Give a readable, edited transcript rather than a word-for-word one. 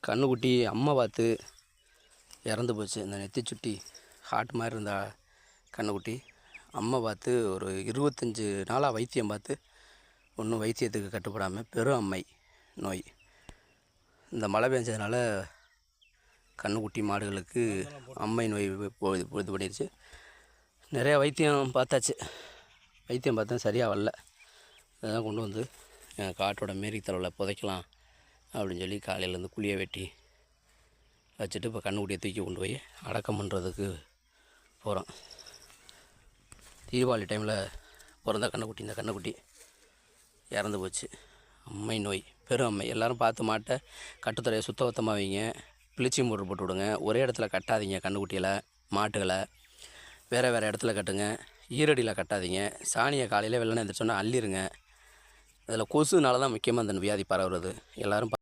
கன்றுக்குட்டி அம்மை பார்த்து இறந்து போச்சு. இந்த நெத்தி சுட்டி ஹார்ட் மாதிரி இருந்த கன்றுக்குட்டி அம்மை பார்த்து ஒரு 25 நாளாக வைத்தியம் பார்த்து ஒன்றும் வைத்தியத்துக்கு கட்டுப்படாமல் பெரும் அம்மை நோய். இந்த மழை பெஞ்சதுனால கன்றுக்குட்டி மாடுகளுக்கு அம்மை நோய் இது பண்ணிடுச்சு. நிறையா வைத்தியம் பார்த்தாச்சு, வைத்தியம் பார்த்தா சரியாக வரல. அதெல்லாம் கொண்டு வந்து காட்டோட மேரித்தளவில் புதைக்கலாம் அப்படின்னு சொல்லி காலையிலேருந்து குழியை வெட்டி வச்சுட்டு இப்போ கன்றுக்குட்டியை தூக்கி கொண்டு போய் அடக்கம் பண்ணுறதுக்கு போகிறோம். தீபாவளி டைமில் பிறந்த கன்றுக்குட்டி, இந்த கன்றுக்குட்டி இறந்து போச்சு. அம்மை நோய், பெரும் அம்மை. எல்லோரும் பார்த்து மாட்டை கட்டுத்தரையை சுத்தமாக வைங்க, ப்ளீச்சிங் பவுடர் போட்டு விடுங்க. ஒரே இடத்துல கட்டாதீங்க கன்றுக்குட்டியில், மாட்டுகளை வேறு இடத்துல கட்டுங்க. ஈரடியில் கட்டாதீங்க. சாணியை காலையில் வெள்ளனை எழுந்திரிச்சோன்னா அள்ளிருங்க. அதில் கொசுனால தான் முக்கியமாக அந்த வியாதி பரவுறது. எல்லோரும்